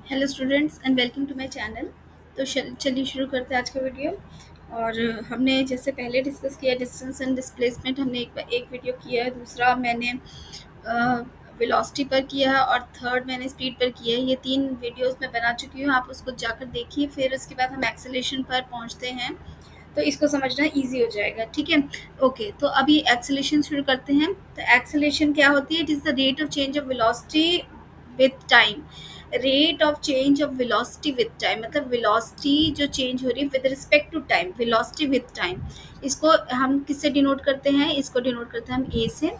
Hello students and welcome to my channel. तो चलिए शुरू करते हैं आज का वीडियो। और हमने जैसे पहले डिस्कस किया डिस्टेंस एंड डिस्प्लेसमेंट, हमने एक वीडियो किया है, दूसरा मैंने वेलोसिटी पर किया है और थर्ड मैंने स्पीड पर किया है। ये 3 वीडियोस मैं बना चुकी हूँ, आप उसको जाकर देखिए। फिर उसके बाद हम एक्सेलेरेशन पर पहुँचते हैं, तो इसको समझना इजी हो जाएगा। ठीक है, ओके। तो अभी एक्सेलेरेशन शुरू करते हैं। तो एक्सेलेरेशन क्या होती है? It is the rate of change of velocity with time. Rate of change of velocity with time मतलब वेलोसिटी जो चेंज हो रही है with respect to time, velocity with time. इसको हम किससे डिनोट करते हैं? इसको डिनोट करते हैं हम ए से।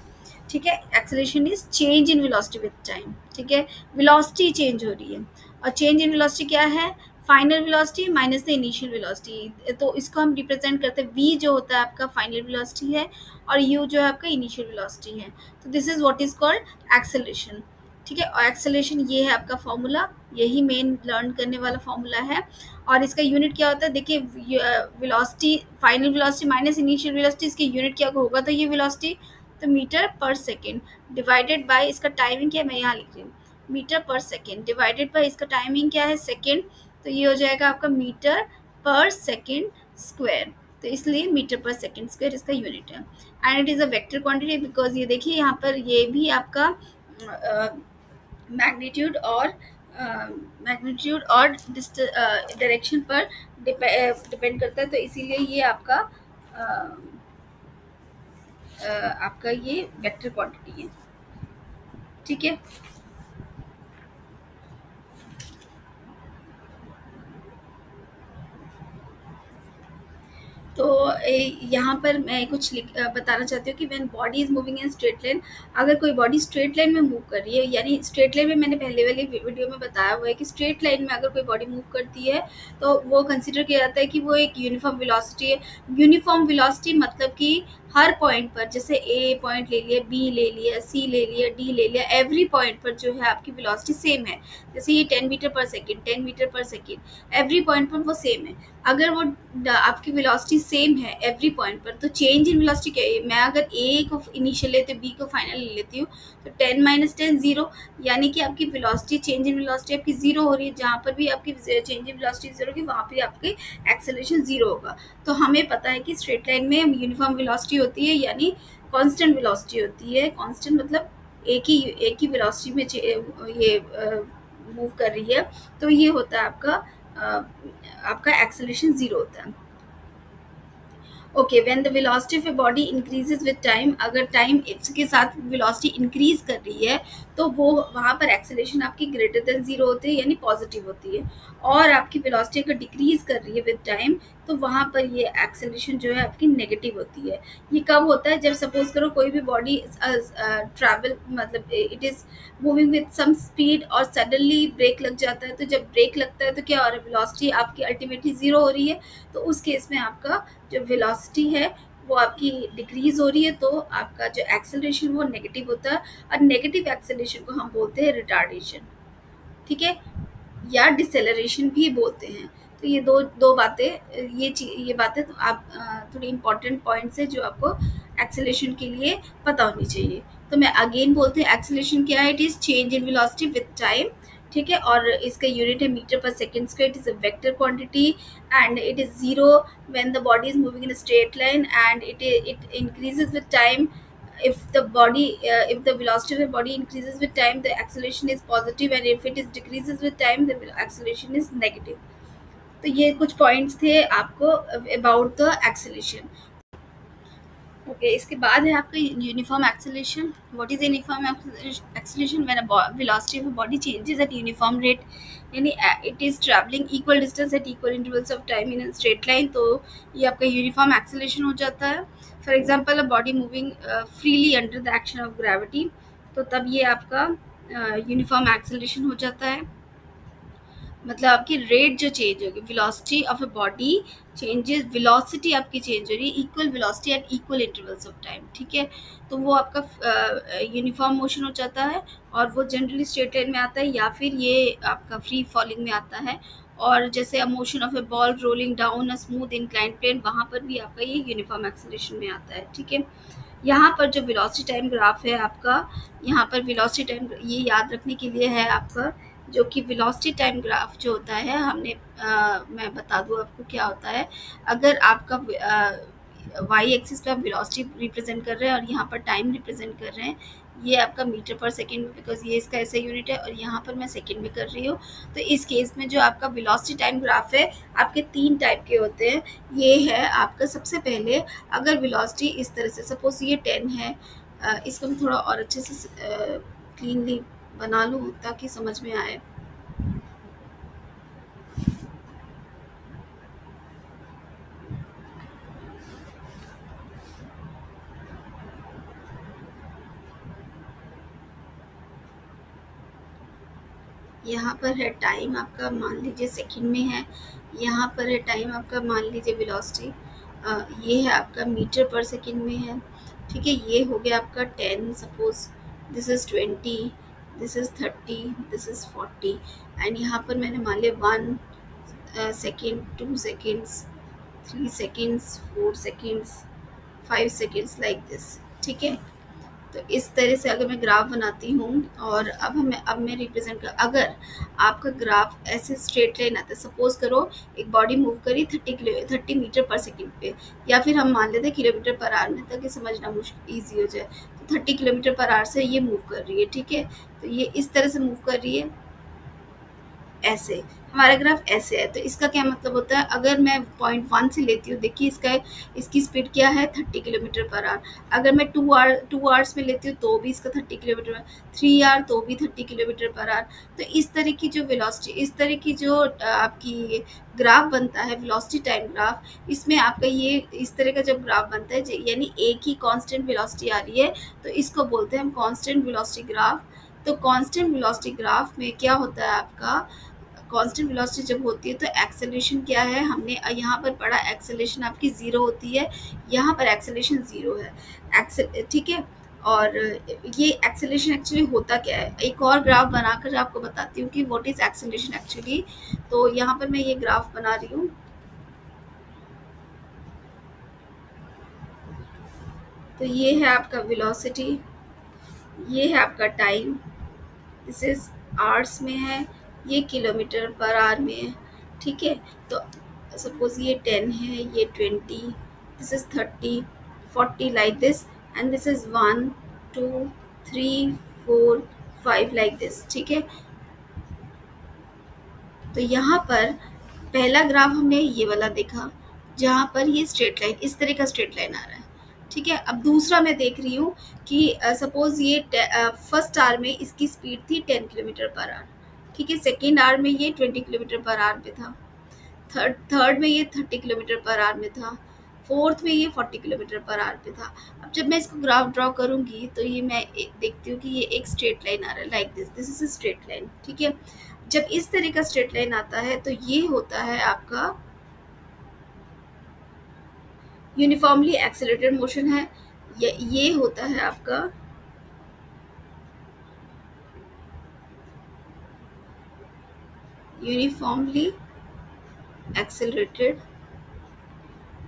ठीक है, acceleration is change in velocity with time. ठीक है, वेलोसिटी चेंज हो रही है और चेंज इन वेलोसिटी क्या है? Final velocity minus the initial velocity. तो इसको हम रिप्रेजेंट करते हैं, वी जो होता है आपका फाइनल वेलोसिटी है और यू जो है आपका इनिशियल वेलोसिटी है। तो this is what is called acceleration. ठीक है, और एक्सेलरेशन ये है आपका फॉर्मूला, यही मेन लर्न करने वाला फॉर्मूला है। और इसका यूनिट क्या होता है? देखिए, velocity final velocity minus initial velocity, इसकी यूनिट क्या होगा? तो ये वेलोसिटी, तो metre per second divided by इसका टाइमिंग क्या है, मैं यहाँ लिख रही हूँ, metre per second divided by इसका टाइमिंग क्या है, सेकेंड। तो ये हो जाएगा आपका मीटर पर सेकेंड स्क्वायर। तो इसलिए मीटर पर सेकेंड स्क्वायर इसका यूनिट है। And it is a vector quantity because ये देखिए यहाँ पर ये भी आपका मैग्नीट्यूड और डायरेक्शन पर डिपेंड करता है। तो इसीलिए ये आपका ये वेक्टर क्वांटिटी है। ठीक है, तो यहाँ पर मैं कुछ बताना चाहती हूँ कि when body is moving in straight line, अगर कोई बॉडी स्ट्रेट लाइन में मूव कर रही है, यानी स्ट्रेट लाइन में मैंने पहले वाली वीडियो में बताया हुआ है कि स्ट्रेट लाइन में अगर कोई बॉडी मूव करती है तो वो कंसिडर किया जाता है कि वो एक यूनिफॉर्म वेलोसिटी है। यूनिफॉर्म वेलोसिटी मतलब कि हर पॉइंट पर, जैसे ए पॉइंट ले लिया, बी ले लिया, सी ले लिया, डी ले लिया, एवरी पॉइंट पर जो है आपकी वेलोसिटी सेम है। जैसे ये 10 metre per second, 10 metre per second, every point पर वो सेम है। अगर वो आपकी वेलोसिटी सेम है एवरी पॉइंट पर, तो चेंज इन वेलोसिटी क्या है? मैं अगर ए को इनिशियल लेती हूँ, बी को फाइनल ले लेती हूँ, तो 10 माइनस 10 जीरो, यानी कि आपकी वेलोसिटी चेंज इन वेलोसिटी आपकी जीरो हो रही है। जहाँ पर भी आपकी चेंज इन वेलोसिटी जीरो होगी वहाँ पर आपकी एक्सेलरेशन जीरो होगा। तो हमें पता है कि स्ट्रेट लाइन में यूनिफॉर्म वेलोसिटी होती है, यानी कांस्टेंट वेलोसिटी होती है। कांस्टेंट मतलब एक ही वेलोसिटी में ये मूव कर रही है। तो ये होता है आपका एक्सेलरेशन जीरो होता है। Okay, when the velocity of a body increases with time, अगर टाइम इसके साथ वेलोसिटी इंक्रीज कर रही है तो वो वहाँ पर एक्सेलरेशन आपकी ग्रेटर देन जीरो होती है, यानी पॉजिटिव होती है। और आपकी वेलोसिटी अगर डिक्रीज कर रही है विद टाइम तो वहाँ पर ये एक्सेलरेशन जो है आपकी नेगेटिव होती है। ये कब होता है? जब सपोज करो कोई भी बॉडी ट्रैवल मतलब it is moving with some speed और सडनली ब्रेक लग जाता है। तो जब ब्रेक लगता है तो क्या हो रहा है? वेलोसिटी आपकी अल्टीमेटली जीरो हो रही है। तो उस केस में आपका जो वेलोसिटी है वो आपकी डिक्रीज हो रही है, तो आपका जो एक्सेलरेशन वो नेगेटिव होता है। और नेगेटिव एक्सेलरेशन को हम बोलते हैं रिटार्डेशन। ठीक है, या डिसेलरेशन भी बोलते हैं। तो ये दो बातें, ये बातें तो आप थोड़ी इंपॉर्टेंट पॉइंट्स है जो आपको एक्सेलरेशन के लिए पता होनी चाहिए। तो मैं अगेन बोलते हैं एक्सेलरेशन क्या है? It is change in velocity with time. ठीक है, और इसका यूनिट है metre per second square. It is a vector quantity and it is zero when the body is moving in a straight line and it increases with time. If the velocity of the body increases with time, the acceleration is positive, and if it is decreases with time, the acceleration is negative. तो ये कुछ points थे आपको about the acceleration. Okay, इसके बाद है आपका uniform acceleration. What is uniform acceleration? When a velocity of a body changes at uniform rate, यानी it is travelling equal distance at equal intervals of time in a straight line, तो ये आपका uniform acceleration हो जाता है। For example, a body moving freely under the action of gravity, तो तब ये आपका यूनिफॉर्म एक्सेलरेशन हो जाता है। मतलब आपकी रेट जो चेंज होगी, velocity of a body changes, velocity आपकी चेंज हो रही है, equal velocity at equal intervals of time. ठीक है, तो वो आपका यूनिफॉर्म मोशन हो जाता है और वो जनरली स्ट्रेट लाइन में आता है या फिर ये आपका फ्री फॉलिंग में आता है। और जैसे motion of a ball rolling down a smooth inclined plane, वहाँ पर भी आपका ये यूनिफॉर्म एक्सेलरेशन में आता है। ठीक है, यहाँ पर जो वेलोसिटी टाइम ग्राफ है आपका, यहाँ पर वेलोसिटी टाइम ये याद रखने के लिए है आपका जो कि वेलोसिटी टाइम ग्राफ जो होता है हमने मैं बता दूँ आपको क्या होता है। अगर आपका वाई एक्सिस पे आप वेलोसिटी रिप्रेजेंट कर रहे हैं और यहाँ पर टाइम रिप्रेजेंट कर रहे हैं, ये आपका मीटर पर सेकंड में, बिकॉज ये इसका ऐसा यूनिट है और यहाँ पर मैं सेकंड में कर रही हूँ। तो इस केस में जो आपका वेलोसिटी टाइम ग्राफ है, आपके 3 टाइप के होते हैं। ये है आपका सबसे पहले, अगर वेलोसिटी इस तरह से, सपोज ये 10 है, इसको मैं थोड़ा और अच्छे से क्लीनली बना लूँ ताकि समझ में आए। यहाँ पर है टाइम आपका, मान लीजिए सेकंड में है। यहाँ पर है टाइम आपका, मान लीजिए वेलोसिटी ये है आपका मीटर पर सेकंड में है। ठीक है, ये हो गया आपका 10, suppose this is 20, this is 30, this is 40, and यहाँ पर मैंने मान लिया 1 second, 2 seconds, 3 seconds, 4 seconds, 5 seconds, like this. ठीक है, तो इस तरह से अगर मैं ग्राफ बनाती हूँ, और अब मैं रिप्रेजेंट कर, अगर आपका ग्राफ ऐसे स्ट्रेट लाइन आता है, सपोज करो एक बॉडी मूव करी 30 मीटर पर सेकंड पे, या फिर हम मान लेते हैं किलोमीटर पर आवर में, ताकि समझना मुश्किल ईजी हो जाए। तो 30 किलोमीटर पर आवर से ये मूव कर रही है। ठीक है, तो ये इस तरह से मूव कर रही है, ऐसे हमारा ग्राफ ऐसे है। तो इसका क्या मतलब होता है, अगर मैं पॉइंट 1 से लेती हूँ, देखिए इसकी स्पीड क्या है, 30 किलोमीटर पर आवर। अगर मैं 2 आवर्स में लेती हूँ तो भी इसका 30 किलोमीटर, 3 आवर तो भी 30 किलोमीटर पर आवर। तो इस तरह की जो वेलोसिटी, इस तरह की जो आपकी ग्राफ बनता है, वेलोसिटी टाइम ग्राफ, इसमें आपका ये इस तरह का जब ग्राफ बनता है, यानी एक ही कांस्टेंट वेलोसिटी आ रही है, तो इसको बोलते हैं हम कांस्टेंट वेलोसिटी ग्राफ। तो कांस्टेंट वेलोसिटी ग्राफ में क्या होता है, आपका कांस्टेंट वेलोसिटी जब होती है तो एक्सेलरेशन क्या है, हमने यहाँ पर पढ़ा, एक्सेलरेशन आपकी 0 होती है, यहाँ पर एक्सेलरेशन 0 है। ठीक है, और ये एक्सेलरेशन एक्चुअली होता क्या है, एक और ग्राफ बनाकर आपको बताती हूँ कि व्हाट इज एक्सेलरेशन एक्चुअली। तो यहाँ पर मैं ये ग्राफ बना रही हूँ। तो ये है आपका वेलोसिटी, ये है आपका टाइम, दिस इज आवर्स में है, ये किलोमीटर पर आवर में है। ठीक है, तो सपोज ये 10 है, ये 20, this is 30, 40, like this, and this is 1, 2, 3, 4, 5, like this. ठीक है, तो यहाँ पर पहला ग्राफ हमने ये वाला देखा, जहाँ पर ये स्ट्रेट लाइन, इस तरह का स्ट्रेट लाइन आ रहा है। ठीक है, अब दूसरा मैं देख रही हूँ कि सपोज ये फर्स्ट आवर में इसकी स्पीड थी 10 किलोमीटर पर आवर। ठीक है, सेकेंड आवर में ये 20 किलोमीटर पर आवर पे था, थर्ड में ये 30 किलोमीटर पर आवर में था, फोर्थ में ये 40 किलोमीटर पर आवर पे था। अब जब मैं इसको ग्राफ ड्रॉ करूंगी तो ये मैं देखती हूँ कि ये एक स्ट्रेट लाइन आ रहा है, like this is a straight line. ठीक है, जब इस तरह का स्ट्रेट लाइन आता है तो ये होता है आपका यूनिफॉर्मली एक्सेलरेटेड मोशन है, ये होता है आपका यूनिफॉर्मली एक्सेलरेटेड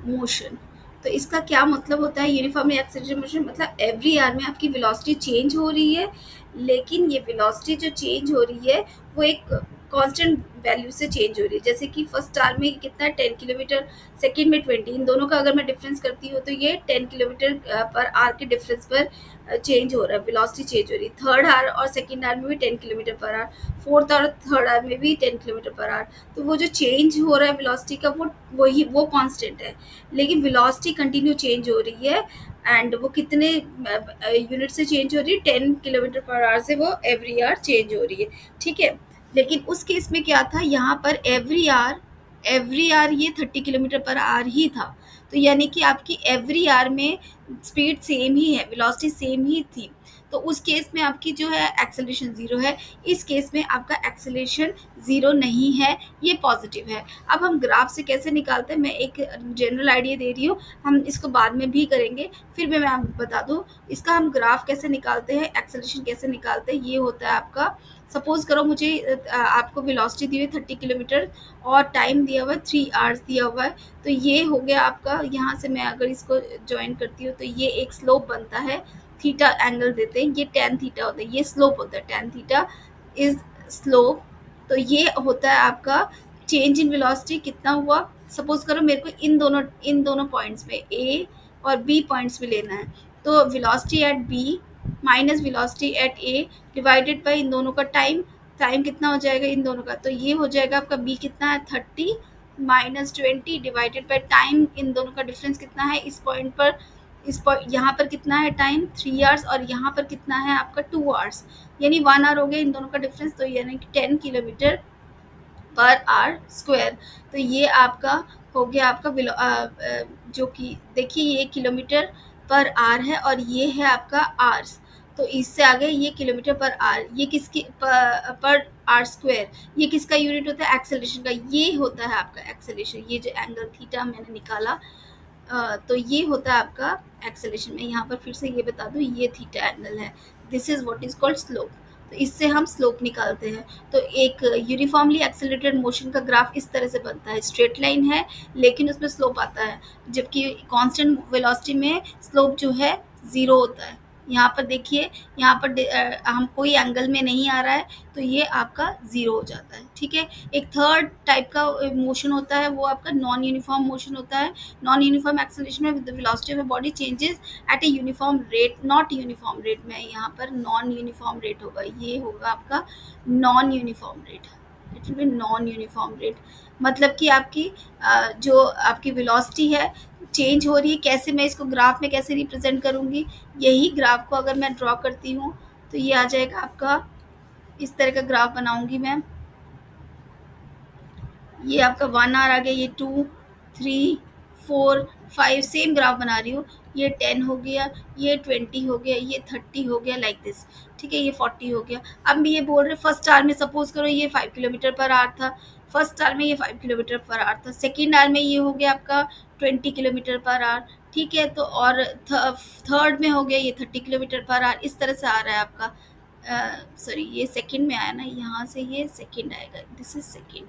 मोशन। तो इसका क्या मतलब होता है, यूनिफॉर्मली एक्सेलरेटेड मोशन मतलब एवरी आवर में आपकी वेलोसिटी चेंज हो रही है, लेकिन ये वेलोसिटी जो चेंज हो रही है वो एक कांस्टेंट वैल्यू से चेंज हो रही है। जैसे कि फर्स्ट आवर में कितना 10 किलोमीटर, सेकंड में 20, इन दोनों का अगर मैं डिफरेंस करती हूँ तो ये 10 किलोमीटर पर आवर के डिफरेंस पर चेंज हो रहा है, वेलोसिटी चेंज हो रही है। थर्ड आवर और सेकंड आवर में भी 10 किलोमीटर पर आवर, फोर्थ और थर्ड आवर में भी 10 किलोमीटर पर आवर। तो वो जो चेंज हो रहा है वेलोसिटी का, वो कांस्टेंट है, लेकिन वेलोसिटी कंटिन्यू चेंज हो रही है। एंड वो कितने यूनिट से चेंज हो रही है, 10 किलोमीटर पर आवर से वो एवरी आवर चेंज हो रही है। ठीक है, लेकिन उस केस में क्या था, यहाँ पर एवरी आवर ये 30 किलोमीटर पर आवर ही था। तो यानी कि आपकी एवरी आवर में स्पीड सेम ही है, वेलोसिटी सेम ही थी। तो उस केस में आपकी जो है एक्सेलरेशन 0 है, इस केस में आपका एक्सेलरेशन 0 नहीं है, ये पॉजिटिव है। अब हम ग्राफ से कैसे निकालते हैं, मैं एक जनरल आइडिया दे रही हूँ, हम इसको बाद में भी करेंगे, फिर भी मैं आपको बता दूँ इसका हम ग्राफ कैसे निकालते हैं, एक्सेलरेशन कैसे निकालते हैं। ये होता है आपका, सपोज करो मुझे आपको वेलोसिटी दी हुई 30 किलोमीटर और टाइम दिया हुआ है 3 आवर्स दिया हुआ है। तो ये हो गया आपका, यहाँ से मैं अगर इसको ज्वाइन करती हूँ तो ये एक स्लोप बनता है, थीटा एंगल देते हैं, ये tan थीटा होता है, ये स्लोप होता है, tan थीटा इज स्लोप तो ये होता है आपका चेंज इन वेलोसिटी कितना हुआ। सपोज करो मेरे को इन दोनों पॉइंट्स में ए और बी पॉइंट्स में लेना है, तो velocity at B minus velocity at A divided by इन दोनों का टाइम। टाइम कितना हो जाएगा इन दोनों का, तो ये हो जाएगा आपका बी कितना है 30 माइनस 20 डिवाइडेड बाय टाइम। इन दोनों का डिफरेंस कितना है इस पॉइंट पर, यहाँ पर कितना है टाइम 3 आवर्स और यहाँ पर कितना है आपका 2 आवर्स, यानी 1 आवर हो गया इन दोनों का डिफरेंस, तो यानी कि 10 किलोमीटर पर आवर स्क्वायर। तो ये आपका हो गया आपका जो कि देखिए ये किलोमीटर पर आवर है और ये है आपका आवर्स, तो इससे आगे ये किलोमीटर पर आवर, ये किसकी पर आवर स्क्वायर, ये किसका यूनिट होता है एक्सेलरेशन का, ये होता है आपका एक्सेलरेशन। ये जो एंगल थीटा मैंने निकाला तो ये होता है आपका एक्सेलरेशन। मैं यहाँ पर फिर से ये बता दूँ, ये थीटा एंगल है, this is what is called slope. तो इससे हम स्लोप निकालते हैं। तो एक यूनिफॉर्मली एक्सेलरेटेड मोशन का ग्राफ इस तरह से बनता है, स्ट्रेट लाइन है लेकिन उसमें स्लोप आता है, जबकि कांस्टेंट वेलोसिटी में स्लोप जो है 0 होता है। यहाँ पर देखिए, यहाँ पर हम कोई एंगल में नहीं आ रहा है तो ये आपका 0 हो जाता है। ठीक है, एक थर्ड टाइप का मोशन होता है, वो आपका नॉन यूनिफॉर्म मोशन होता है। नॉन यूनिफॉर्म एक्सेलरेशन में with the velocity of body changes eight a uniform rate, not uniform rate में यहाँ पर नॉन यूनिफॉर्म रेट होगा, ये होगा आपका non uniform rate. It will be non uniform rate, मतलब कि आपकी जो आपकी वेलोसिटी है चेंज हो रही है। कैसे मैं इसको ग्राफ में कैसे रिप्रेजेंट करूँगी, यही ग्राफ को अगर मैं ड्रॉ करती हूँ तो ये आ जाएगा आपका, इस तरह का ग्राफ बनाऊंगी मैं। ये आपका 1 आवर आ गया, ये 2 3 4 5 सेम ग्राफ बना रही हूँ। ये 10 हो गया, ये 20 हो गया, ये 30 हो गया, लाइक दिस। ठीक है, ये 40 हो गया। अब मैं ये बोल रहे फर्स्ट आवर में सपोज करो ये 5 किलोमीटर पर आवर था, फर्स्ट आवर में ये 5 किलोमीटर पर आवर था, सेकेंड आवर में ये हो गया आपका 20 किलोमीटर पर आवर। ठीक है, तो और थर्ड में हो गया ये 30 किलोमीटर पर आवर। इस तरह से आ रहा है आपका, सॉरी ये सेकेंड में आया ना, यहाँ से ये सेकेंड आएगा, this is second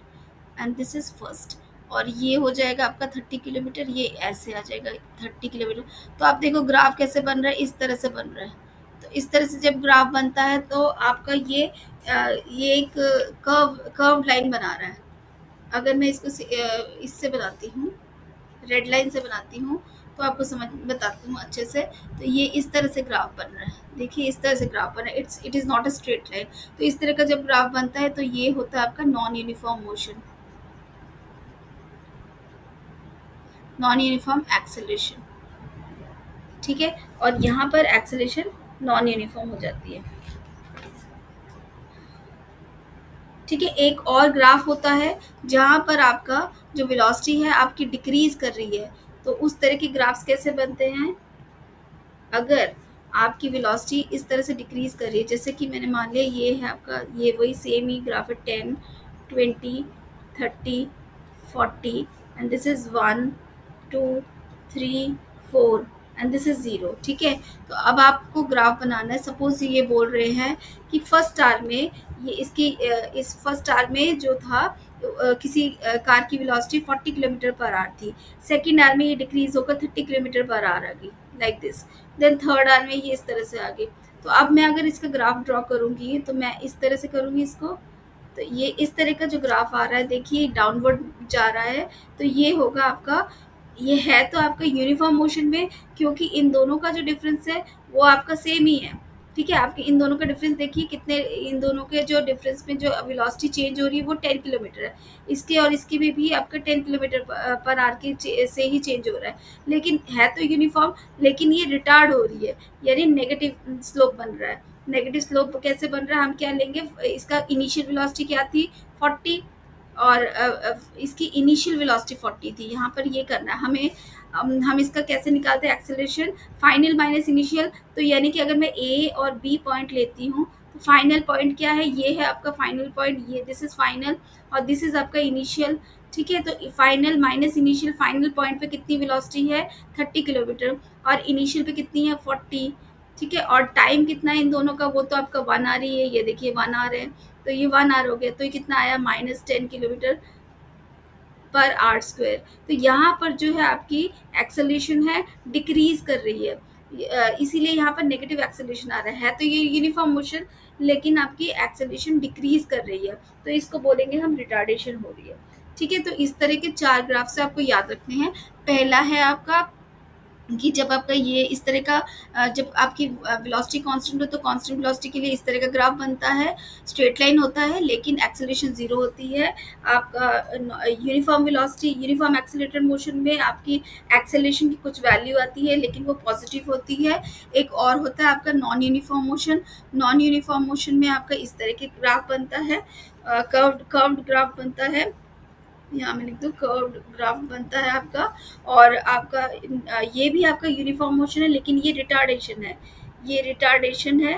and this is first, और ये हो जाएगा आपका 30 किलोमीटर, ये ऐसे आ जाएगा 30 किलोमीटर। तो आप देखो ग्राफ कैसे बन रहा है, इस तरह से बन रहा है। तो इस तरह से जब ग्राफ बनता है तो आपका ये एक कर्व लाइन बना रहा है। अगर मैं इसको इससे बनाती हूँ, रेड लाइन से बनाती हूँ, तो आपको समझ बताती हूँ अच्छे से। तो ये इस तरह से ग्राफ बन रहा है, देखिए इस तरह से ग्राफ बन रहा है, it is not a straight line. तो इस तरह का जब ग्राफ बनता है तो ये होता है आपका non uniform motion, non uniform acceleration. ठीक है, और यहाँ पर एक्सेलरेशन नॉन यूनिफॉर्म हो जाती है। ठीक है, एक और ग्राफ होता है जहाँ पर आपका जो वेलोसिटी है आपकी डिक्रीज कर रही है, तो उस तरह के ग्राफ्स कैसे बनते हैं। अगर आपकी वेलोसिटी इस तरह से डिक्रीज कर रही है, जैसे कि मैंने मान लिया ये है आपका, ये वही सेम ही ग्राफ है 10 20 30 40 and this is 1 2 3 4 and this is 0। ठीक है, तो अब आपको ग्राफ बनाना है। सपोज ये बोल रहे हैं कि फर्स्ट आवर में ये इसकी इस फर्स्ट आवर में जो था किसी कार की वेलोसिटी 40 किलोमीटर पर आवर थी, सेकेंड आवर में ये डिक्रीज होकर 30 किलोमीटर पर आवर आ गई, like this. Then third hour में ये इस तरह से आ गई। तो अब मैं अगर इसका ग्राफ ड्रॉ करूंगी तो मैं इस तरह से करूंगी इसको, तो ये इस तरह का जो ग्राफ आ रहा है देखिए डाउनवर्ड जा रहा है, तो ये होगा आपका, ये है तो आपका यूनिफॉर्म मोशन में, क्योंकि इन दोनों का जो डिफरेंस है वो आपका सेम ही है। ठीक है, आपके इन दोनों का डिफरेंस देखिए कितने, इन दोनों के जो डिफरेंस में जो वेलोसिटी चेंज हो रही है वो 10 किलोमीटर है, इसके और इसकी में भी आपका 10 किलोमीटर पर आवर के से ही चेंज हो रहा है, लेकिन है तो यूनिफॉर्म, लेकिन ये रिटार्ड हो रही है, यानी नेगेटिव स्लोप बन रहा है। नेगेटिव स्लोप कैसे बन रहा है, हम क्या लेंगे, इसका इनिशियल वेलोसिटी क्या थी 40 और इसकी इनिशियल वेलोसिटी 40 थी। यहाँ पर ये करना है हमें, हम इसका कैसे निकालते हैं एक्सेलरेशन, फाइनल माइनस इनिशियल। तो यानी कि अगर मैं ए और बी पॉइंट लेती हूँ तो फाइनल पॉइंट क्या है, ये है आपका फाइनल पॉइंट, ये दिस इज फाइनल और दिस इज आपका इनिशियल। ठीक है, तो final minus initial, final point पे कितनी वेलोसिटी है 30 किलोमीटर और इनिशियल पे कितनी है 40। ठीक है, और टाइम कितना है इन दोनों का, वो तो आपका 1 आवर ही है, ये देखिए 1 आवर है, तो ये 1 आवर हो गया, तो ये कितना आया -10 किलोमीटर पर आवर स्क्वायर। तो यहाँ पर जो है आपकी एक्सेलरेशन है डिक्रीज कर रही है, इसीलिए यहाँ पर नेगेटिव एक्सेलरेशन आ रहा है तो ये यूनिफॉर्म मोशन, लेकिन आपकी एक्सेलरेशन डिक्रीज कर रही है, तो इसको बोलेंगे हम रिटार्डेशन हो रही है। ठीक है, तो इस तरह के 4 ग्राफ से आपको याद रखने हैं। पहला है आपका कि जब आपका ये इस तरह का जब आपकी वेलोसिटी कांस्टेंट हो तो कांस्टेंट वेलोसिटी के लिए इस तरह का ग्राफ बनता है, स्ट्रेट लाइन होता है लेकिन एक्सेलरेशन जीरो होती है। आपका uniform velocity uniform accelerated motion में आपकी एक्सेलरेशन की कुछ वैल्यू आती है लेकिन वो पॉजिटिव होती है। एक और होता है आपका non uniform motion. Non uniform motion में आपका इस तरह के ग्राफ बनता है, कर्व्ड ग्राफ बनता है, यहाँ मैं लिख दूँ कर्व्ड ग्राफ बनता है आपका। और आपका ये भी आपका यूनिफॉर्म मोशन है लेकिन ये रिटार्डेशन है, ये रिटार्डेशन है।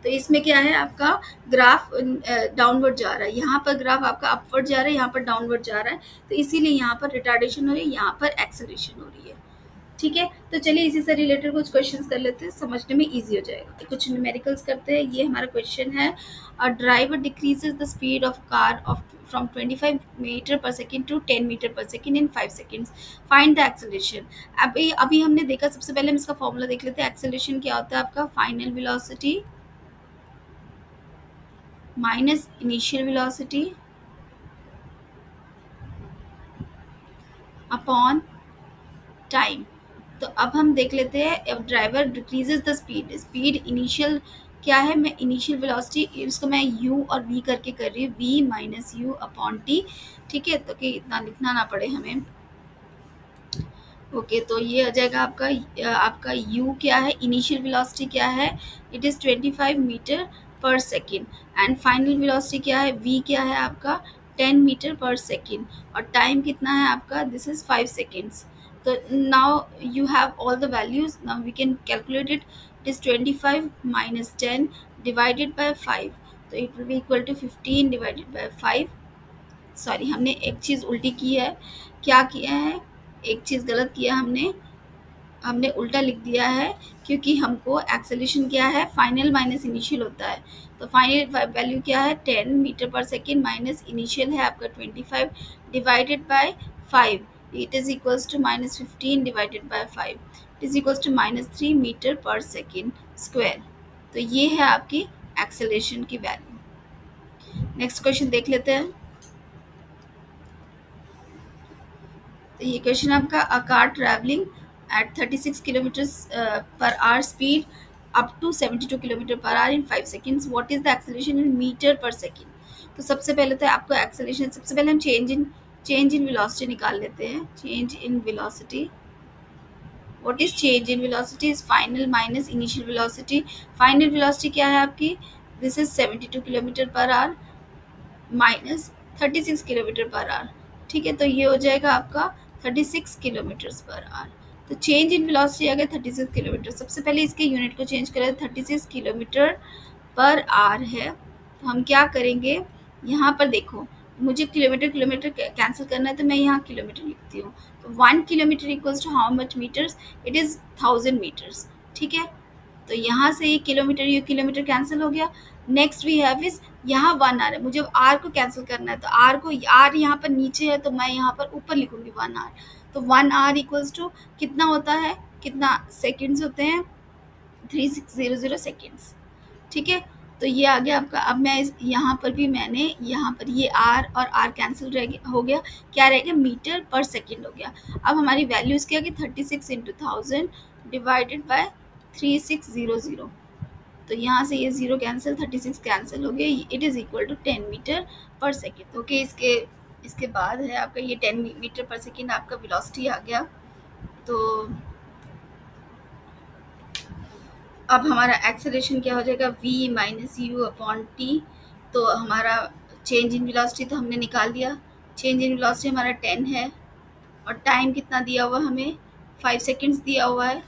तो इसमें क्या है आपका ग्राफ डाउनवर्ड जा रहा है, यहाँ पर ग्राफ आपका अपवर्ड जा रहा है, यहाँ पर डाउनवर्ड जा रहा है, तो इसीलिए यहाँ पर रिटार्डेशन हो रही है, यहाँ पर एक्सेलरेशन हो रही है। ठीक है, तो चलिए इसी से रिलेटेड कुछ क्वेश्चंस कर लेते हैं, समझने में इजी हो जाएगा। कुछ न्यूमेरिकल्स करते हैं। ये हमारा क्वेश्चन है, a driver decreases the speed of car off from 25 metre per second to 10 metre per second in 5 seconds, find the acceleration. अभी अभी हमने देखा, सबसे पहले हम इसका फॉर्मूला देख लेते हैं। एक्सेलरेशन क्या होता है आपका, final velocity minus initial velocity upon time. तो अब हम देख लेते हैं, अब driver decreases the speed, speed initial क्या है, मैं इनिशियल वेलोसिटी इसको मैं u और v करके कर रही हूँ, v minus you upon T. ठीक है, तो कि इतना लिखना ना पड़े हमें। ओके, तो ये आ जाएगा आपका u क्या है, इनिशियल वेलोसिटी क्या है, it is 25 metre per second, and final velocity क्या है, v क्या है आपका 10 मीटर पर सेकेंड, और टाइम कितना है आपका, this is 5 seconds. So now you have all the values. Now we can calculate it. It is 25 minus 10 divided by 5. So it will be equal to 15 divided by 5. Sorry, हमने एक चीज़ उल्टी की है। क्या किया है, एक चीज़ गलत किया हमने हमने उल्टा लिख दिया है, क्योंकि हमको एक्सेलरेशन क्या है, फाइनल माइनस इनिशियल होता है। तो फाइनल वैल्यू क्या है 10 metre per second minus initial है आपका 25 divided by 5, it is equals to minus 15 divided by 5, it is equals to minus 3 metre per second square. तो ये है आपकी एक्सेलरेशन की वैल्यू। नेक्स्ट क्वेश्चन देख लेते हैं। तो ये क्वेश्चन आपका, a car travelling at 36 kilometre per hour speed up to 72 kilometre per hour in 5 seconds, what is the acceleration in metre per second. तो सबसे पहले तो आपको एक्सेलरेशन, सबसे पहले हम चेंज इन वेलोसिटी निकाल लेते हैं। Change in velocity, what is change in velocity, is final minus initial velocity. Final velocity क्या है आपकी, this is 72 kilometre per our minus 36 kilometre per our. ठीक है, तो ये हो जाएगा आपका 36 किलोमीटर पर आवर। तो चेंज इन वेलोसिटी आ गया 36 किलोमीटर। सबसे पहले इसके यूनिट को चेंज करें, 36 किलोमीटर पर आवर है, तो हम क्या करेंगे, यहाँ पर देखो मुझे किलोमीटर कैंसिल करना है, तो मैं यहाँ किलोमीटर लिखती हूँ। तो 1 kilometre equals to how much metres, it is 1000 metres. ठीक है, तो यहाँ से ये किलोमीटर कैंसिल हो गया। नेक्स्ट वी हैव इज, यहाँ 1 आर है, मुझे आर को कैंसिल करना है, तो आर यहाँ पर नीचे है, तो मैं यहाँ पर ऊपर लिखूंगी 1 आर। तो 1 आर इक्वल्स टू कितना होता है, कितना सेकेंड्स होते हैं, 3600 सेकेंड्स। ठीक है, तो ये आ गया आपका। अब मैं यहाँ पर भी मैंने यहाँ पर ये आर और आर कैंसिल हो गया, क्या रह गया, मीटर पर सेकेंड हो गया। अब हमारी वैल्यूज क्या कि 36 इंटू 1000 डिवाइडेड बाय 3600, तो यहाँ से ये 0 कैंसिल, 36 कैंसिल हो गया, it is equal to 10 metre per second. Okay, इसके बाद है आपका ये 10 मीटर पर सेकेंड आपका वेलोसिटी आ गया। तो अब हमारा एक्सेलरेशन क्या हो जाएगा, v minus you upon T. तो हमारा चेंज इन वेलोसिटी तो हमने निकाल दिया, चेंज इन वेलोसिटी हमारा 10 है, और टाइम कितना दिया हुआ हमें 5 सेकेंड्स दिया हुआ है,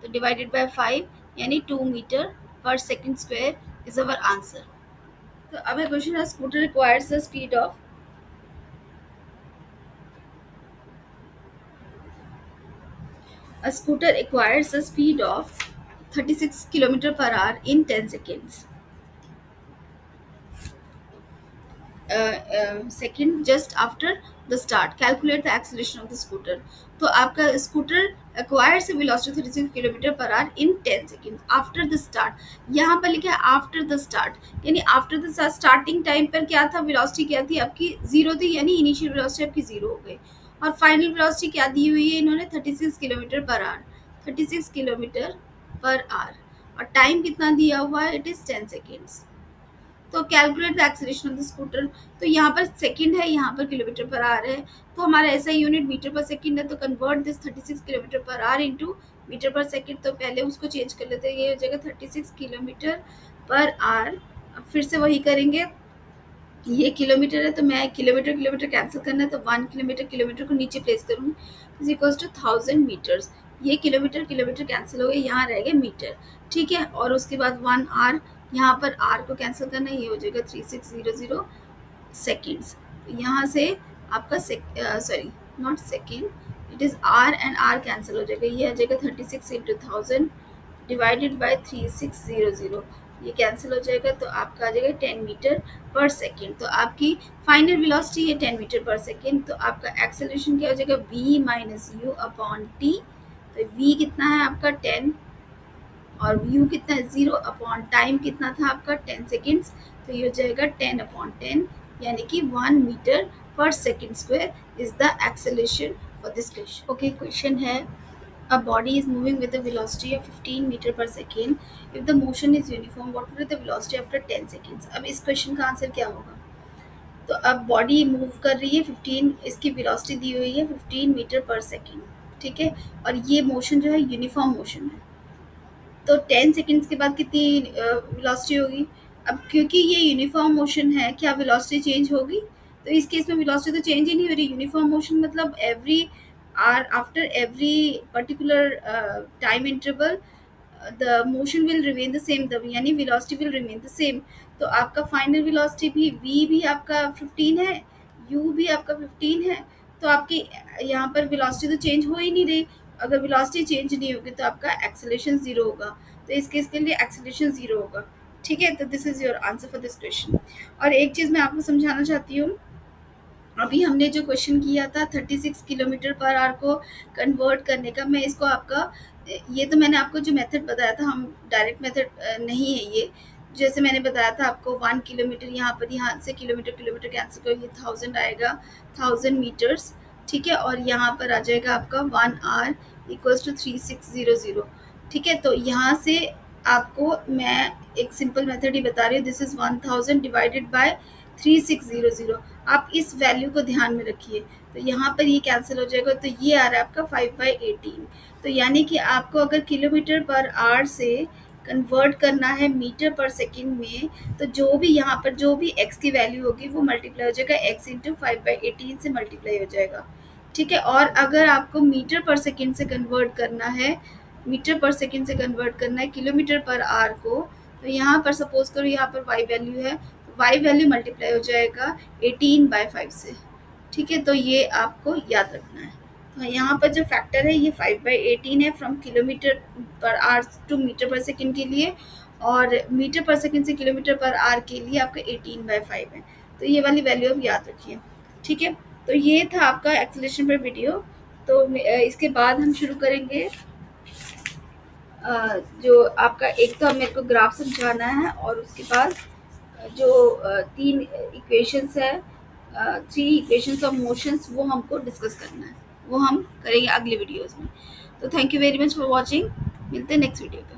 तो डिवाइडेड बाय 5 यानी 2 metre per second square is our answer. तो अब क्वेश्चन है, scooter requires the speed of, a scooter acquires a speed of 36 km per hour in 10 seconds. Second just after the start, calculate the acceleration of the scooter. तो आपका scooter acquires velocity 36 kilometre per hour in 10 second after the start. यहाँ पर लिखा है after the start, यानी after the start, starting time पर क्या था, वेलोसिटी क्या थी आपकी, जीरो थी, यानी इनिशियल वेलोसिटी आपकी जीरो हो गई। और फाइनल वेलोसिटी क्या दी हुई है इन्होंने, 36 kilometre per our, 36 kilometre per our. और टाइम कितना दिया हुआ है, इट इज 10 सेकेंड्स। तो calculate the acceleration of the scooter, तो यहाँ पर सेकंड है, यहाँ पर किलोमीटर पर आवर है, तो हमारा ऐसा यूनिट मीटर पर सेकंड है। तो convert this 36 kilometre per hour into metre per second. तो पहले उसको चेंज कर लेते हैं, ये हो जाएगा 36 किलोमीटर पर आवर। फिर से वही करेंगे, ये किलोमीटर है तो मैं किलोमीटर किलोमीटर कैंसिल करना है, तो 1 किलोमीटर किलोमीटर को नीचे प्लेस करूँगी, इज इक्वल्स टू 1000 मीटर्स। ये किलोमीटर किलोमीटर कैंसिल हो गए, यहाँ रह गए मीटर, ठीक है। और उसके बाद 1 आर, यहाँ पर आर को कैंसिल करना है, ये हो जाएगा 3600 सेकेंड्स। तो यहाँ से आपका sorry not second, it is R and R cancel हो जाएगा, ये आ जाएगा 36 इंटू 1000 डिवाइडेड बाई 3600, ये कैंसिल हो जाएगा, तो आपका आ जाएगा 10 मीटर पर सेकेंड। तो आपकी फाइनल वेलोसिटी है 10 मीटर पर सेकेंड। तो आपका एक्सेलरेशन क्या हो जाएगा, v minus you upon T. तो v कितना है आपका 10 और u कितना है 0 अपॉन टाइम कितना था आपका 10 सेकेंड्स। तो ये हो जाएगा 10 अपॉन 10, यानी कि 1 metre per second square is the acceleration for this question. Okay, question है a body is moving with a velocity of 15 meter per second. If the motion is uniform, what will be the velocity after 10 seconds? अब इस question का answer क्या होगा, तो अब body move कर रही है 15, इसकी वेलोसिटी दी हुई है 15 मीटर पर सेकेंड, ठीक है। और ये मोशन जो है यूनिफॉर्म मोशन है, तो 10 सेकेंड्स के बाद कितनी वेलोसिटी होगी। अब क्योंकि ये यूनिफॉर्म मोशन है, क्या वेलोसिटी चेंज होगी, तो इस केस में वेलोसिटी तो चेंज ही नहीं हो रही। यूनिफॉर्म मोशन मतलब every or after every particular time interval the motion will remain the same, the यानी velocity will remain the same. तो आपका फाइनल वेलोसिटी भी v भी आपका 15 है, u भी आपका 15 है, तो आपकी यहाँ पर वेलोसिटी तो चेंज हो ही नहीं रही। अगर वेलोसिटी चेंज नहीं होगी तो आपका एक्सेलरेशन 0 होगा, तो इस केस के लिए एक्सेलरेशन 0 होगा, ठीक है। तो this is your answer for this question. और एक चीज़ मैं आपको समझाना चाहती हूँ, अभी हमने जो क्वेश्चन किया था 36 किलोमीटर पर आवर को कन्वर्ट करने का, मैं इसको आपका, ये तो मैंने आपको जो मेथड बताया था, हम डायरेक्ट मेथड नहीं है ये। जैसे मैंने बताया था आपको 1 किलोमीटर, यहाँ पर यहाँ से किलोमीटर किलोमीटर कैंसिल करो, ये 1000 आएगा, 1000 मीटर्स, ठीक है। और यहाँ पर आ जाएगा आपका 1 आवर इक्वल्स टू 3600, ठीक है। तो यहाँ से आपको मैं एक सिंपल मेथड ही बता रही हूँ, दिस इज़ 1000 डिवाइडेड बाय 3600। आप इस वैल्यू को ध्यान में रखिए, तो यहाँ पर ये कैंसिल हो जाएगा, तो ये आ रहा है आपका 5/18। तो यानी कि आपको अगर किलोमीटर पर आवर से कन्वर्ट करना है मीटर पर सेकंड में, तो जो भी यहाँ पर जो भी x की वैल्यू होगी वो मल्टीप्लाई हो जाएगा, x इंटू 5/18 से मल्टीप्लाई हो जाएगा, ठीक है। और अगर आपको मीटर पर सेकंड से कन्वर्ट करना है, मीटर पर सेकंड से कन्वर्ट करना है किलोमीटर पर आवर को, तो यहाँ पर सपोज करो यहाँ पर y वैल्यू है, y वैल्यू मल्टीप्लाई हो जाएगा 18/5 से, ठीक है। तो ये आपको याद रखना है। तो यहाँ पर जो फैक्टर है ये 5/18 है from kilometre per hour to metre per second के लिए, और मीटर पर सेकंड से किलोमीटर पर आवर के लिए आपका 18/5 है। तो ये वाली वैल्यू आप याद रखिए, ठीक है। तो ये था आपका एक्सेलरेशन पर वीडियो। तो इसके बाद हम शुरू करेंगे जो आपका, एक तो मेरे को ग्राफ समझाना है, और उसके बाद जो 3 इक्वेशंस है, 3 इक्वेशंस ऑफ मोशंस, वो हमको डिस्कस करना है, वो हम करेंगे अगले वीडियोस में। तो thank you very much for watching, मिलते हैं नेक्स्ट वीडियो पे।